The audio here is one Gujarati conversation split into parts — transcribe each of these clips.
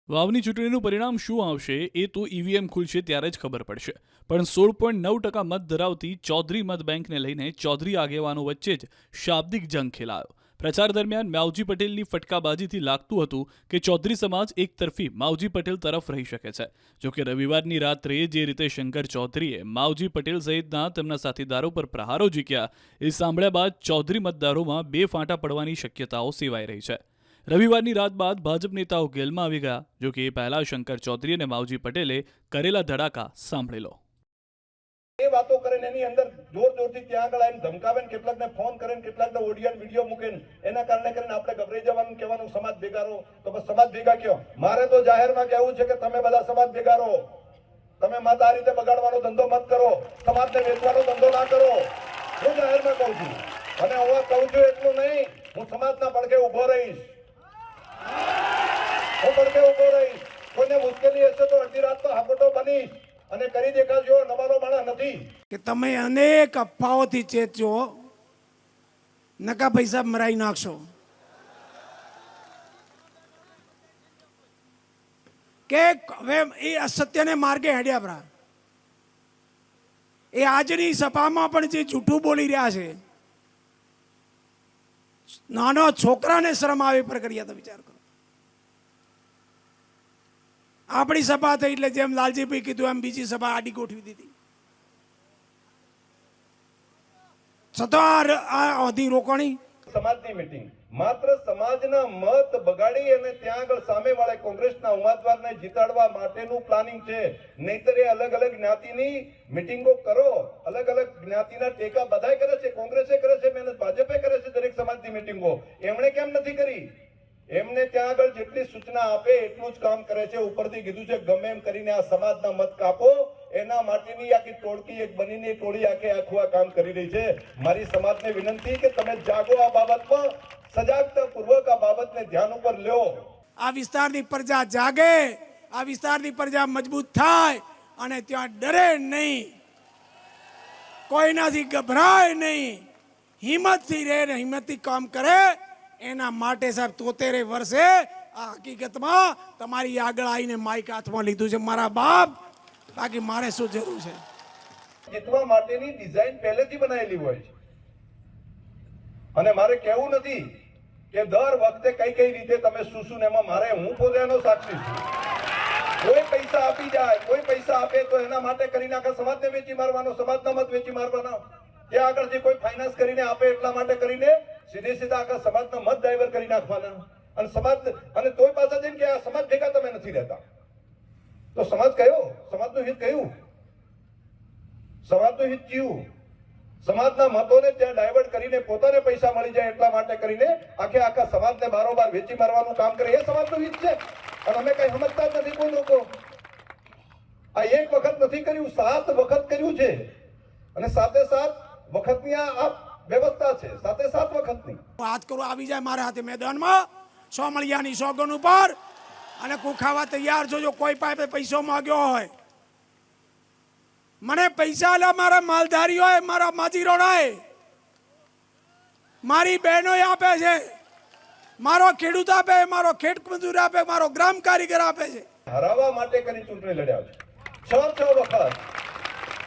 વાવની ચૂંટણીનું પરિણામ શું આવશે એ તો ઈવીએમ ખુલશે ત્યારે જ ખબર પડશે, પણ 16.9% મત ધરાવતી ચૌધરી મત બેંકને લઈને ચૌધરી આગેવાનો વચ્ચે જ શાબ્દિક જંગ ખેલાયો. પ્રચાર દરમિયાન માવજી પટેલની ફટકાબાજીથી લાગતું હતું કે ચૌધરી સમાજ એક તરફી માવજી પટેલ તરફ રહી શકે છે. જોકે રવિવારની રાત્રે જે રીતે શંકર ચૌધરીએ માવજી પટેલ સહિતના તેમના સાથીદારો પર પ્રહારો ઝીક્યા એ સાંભળ્યા બાદ ચૌધરી મતદારોમાં બે ફાંટા પડવાની શક્યતાઓ સેવાઈ રહી છે. રવિવારની રાત બાદ ભાજપ નેતાઓ ગેલમાં આવી ગયા. જોકે એ પહેલા શંકર ચૌધરી અને માવજી પટેલે કરેલા ધડાકા સાંભળી લો. એ વાતો કરે ને એની અંદર જોરથી ત્યાં આગળ આવીને ધમકાવે ને કેટલાકને ફોન કરે ને કેટલાકને ઓડિયો વિડીયો મૂકે ને એના કારણે કરીને આપણે ગભરાઈ જવાનું કહેવાનું સમાજ ભેગા રહો. તો બસ સમાજ ભેગા કયો? મારે તો જાહેરમાં કહેવું છે કે તમે બધા સમાજ ભેગા રહો. તમે મત આ રીતે બગાડવાનો ધંધો મત કરો, સમાજને વેચવાનો ધંધો ના કરો. હું જાહેરમાં કહું છું અને હું કહું છું એટલું નહીં, હું સમાજના પડખે ઉભો રહીશ. હું પડખે ઉભો રહીશ. કોઈને મુશ્કેલી હશે તો અડધી રાત તો હાપોટો બનીશ અને કરી દેખાડજો. નવાનો માણસ નથી કે તમે અનેક અફવાઓથી ચેતજો, નકા પૈસા મરાઈ નાખશો. કે હવે એ અસત્યને માર્ગે હેડ્યા પરા. એ આજની સભામાં પણ જે જૂઠું બોલી રહ્યા છે, નાનો છોકરાને શરમ આવે પર કર્યા તો વિચાર કરો. આપણી સભા થઈ એટલે જેમ લાલજીભાઈ કીધું એમ બીજી સભા આડી ગોઠવી દીધી. છતાં આ અધી રોકાણી સમાજની મીટિંગ માત્ર સમાજના મત બગાડી અને ત્યાં આગળ સામે વાળા કોંગ્રેસના ઉમેદવારને જીતાડવા માટેનું પ્લાનિંગ છે. નહીતર એ અલગ અલગ જ્ઞાતિની મીટિંગો કરો, અલગ અલગ જ્ઞાતિના ટેકા બધાય કરે છે, કોંગ્રેસે કરે છે, મહેનત ભાજપે કરે છે. દરેક સમાજની મીટિંગો એમણે કેમ નથી કરી? એમને ત્યાં આગળ જેટલી સૂચના આપે એટલું જ કામ કરે છે. ઉપરથી કીધું છે ગમે એમ કરીને આ સમાજના મત કાપો. એના માટેની આખી ટોળકી એક બનીને ટોળી આખું આ કામ કરી રહી છે. મારી સમાજને વિનંતી કે તમે જાગો, આ બાબતમાં સજાગતા પૂર્વક આ બાબતને ધ્યાન ઉપર લ્યો. આ વિસ્તારની પ્રજા જાગે, આ વિસ્તારની પ્રજા મજબૂત થાય અને ત્યાં ડરે નહીં, કોઈનાથી ગભરાય નહીં, હિંમતથી રહે ને હિંમતથી કામ કરે. એના માટે સાહેબ 73 વર્ષે આ હકીકતમાં તમારી આગળ આવીને માઇક હાથમાં લીધું છે મારા બાપ. બાકી મારે શું જરૂર છે? જીતવા માટેની ડિઝાઇન પહેલેથી બનાવેલી હોય છે. અને મારે કહેવું નથી કે દર વખતે કઈ રીતે તમે શું એમાં મારે હું પોતે એનો સાક્ષી છું. કોઈ પૈસા આપી જાય, કોઈ પૈસા આપે તો એના માટે કરીને આખા સમાજને વેચી મારવાનો, સમાજના મત વેચી મારવાના. ત્યાં આગળથી કોઈ ફાઇનાન્સ કરીને આપે એટલા માટે કરીને સીધા આખા સમાજના મત ડાયવર્ટ કરી નાખવાના. અને સમાજ અને તોય પાછા જઈને કે આ સમાજ ભેગા તમે નથી રહેતા. તો સમાજ કયો? સમાજનું હિત કયું? સમાજનું હિત કયું? સમાજના મતોને ત્યાં ડાયવર્ટ કરીને પોતાને પૈસા મળી જાય એટલા માટે કરીને આખા સમાજને બારોબાર વેચી મારવાનું કામ કરે એ સમાજનું હિત છે. અને અમે કઈ સમજતા જ નથી કોઈ લોકો. આ એક વખત નથી કર્યું, 7 વખત કર્યું છે. અને 7 વખતની આ વ્યવસ્થા છે, 7 વખતની. હાથ કરો આવી જાય મારા હાથે મેદાનમાં 100 મળિયાની સોગન ઉપર અને ખાવા તૈયાર છો. જો કોઈ પાસે પૈસો માંગ્યો હોય, મને પૈસા આલ્યા મારા માલધારી હોય, મારા માજીરોડાએ, મારી બહેનો આપે છે, મારો ખેડૂત આપે, મારો ખેત મજૂર આપે, મારો ગ્રામ કારીગર આપે છે. હરાવવા માટે કરી ચૂંટણી લડ્યા છે 6 વખત.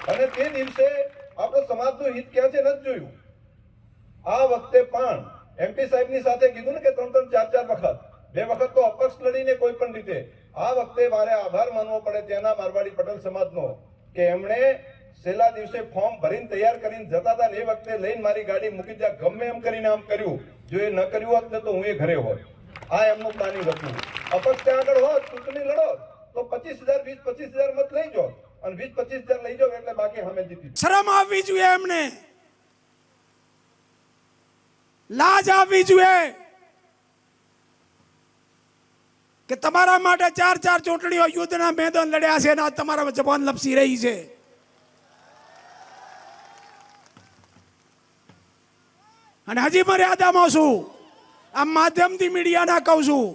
અને તે દિવસે આપણો સમાજનું હિત ક્યાં છે નથી જોયું. આ વખતે પણ એમપી સાહેબની સાથે કીધું ને કે 3 4 વખત, 2 વખત તો અપક્ષ લડીને કોઈ પણ રીતે. આ વખતે મારે આભાર માનવો પડે ત્યાંના મારવાડી પટેલ સમાજનો કે એમણે છેલ્લા દિવસે ફોર્મ ભરીને તૈયાર કરીને જતા હતા ને એ વખતે લઈને મારી ગાડી મૂકી ત્યાં ગમે એમ કરીને આમ કર્યું. જો એ ન કર્યું હોત ને તો હું એ ઘરે હોત. આ એમનું પ્લાનિંગ હતું. અપક્ષ ત્યાં આગળ હોત, ચૂંટણી લડો તો 25,000 20-25,000 મત લઈ જાઓ અને 20-25,000 લઈ જાઓ એટલે બાકી અમે જીતી. શરમ આવવી જોઈએ, એમને લાજ આવવી જોઈએ કે તમારા માટે 4 ચૂંટણીઓ યુદ્ધના મેદાન લડ્યા છે અને તમારા જવાન લપસી રહી છે. અને હજી મર્યાદામાં છું, આ માધ્યમથી મીડિયાના કહું છું,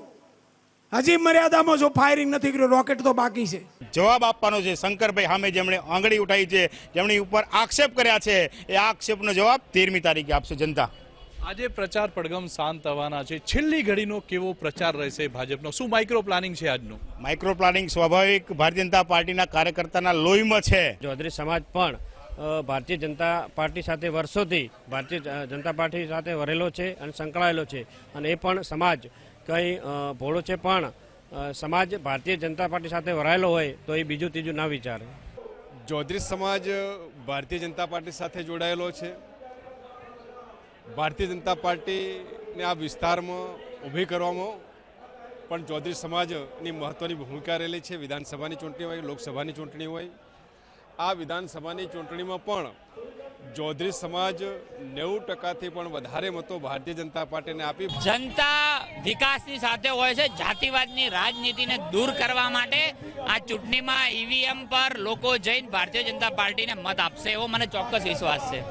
હજી મર્યાદામાં છું. ફાયરિંગ નથી કર્યું, રોકેટ તો બાકી છે. જવાબ આપવાનો છે શંકરભાઈ સામે જેમણે આંગળી ઉઠાવી છે, જેમની ઉપર આક્ષેપ કર્યા છે, એ આક્ષેપનો જવાબ 13મી તારીખે આપશે જનતા. આજે પ્રચાર પડઘમ શાંત થવાના છે, છેલ્લી ઘડીનો કેવો પ્રચાર રહેશે ભાજપનો, શું માઇક્રો પ્લાનિંગ છે આજનું? માઇક્રો પ્લાનિંગ સ્વાભાવિક ભારતીય જનતા પાર્ટીના કાર્યકર્તાના લોહીમાં છે. ચૌધરી સમાજ પણ ભારતીય જનતા પાર્ટી સાથે વર્ષોથી ભારતીય જનતા પાર્ટી સાથે વરેલો છે અને સંકળાયેલો છે, અને એ પણ સમાજ કંઈ ભોળો છે પણ સમાજ ભારતીય જનતા પાર્ટી સાથે વરાયેલો હોય તો એ બીજું ત્રીજું ના વિચારે. ચૌધરી સમાજ ભારતીય જનતા પાર્ટી સાથે જોડાયેલો છે. ભારતીય જનતા પાર્ટીને આ વિસ્તારમાં ઊભી કરવામાં પણ ચૌધરી સમાજની મહત્ત્વની ભૂમિકા રહેલી છે. વિધાનસભાની ચૂંટણી હોય, લોકસભાની ચૂંટણી હોય, આ વિધાનસભાની ચૂંટણીમાં પણ ચૌધરી સમાજ 90%થી પણ વધારે મતો ભારતીય જનતા પાર્ટીને આપી. જનતા વિકાસની સાથે હોય છે. જાતિવાદની રાજનીતિને દૂર કરવા માટે આ ચૂંટણીમાં ઈવીએમ પર લોકો જઈને ભારતીય જનતા પાર્ટીને મત આપશે એવો મને ચોક્કસ વિશ્વાસ છે.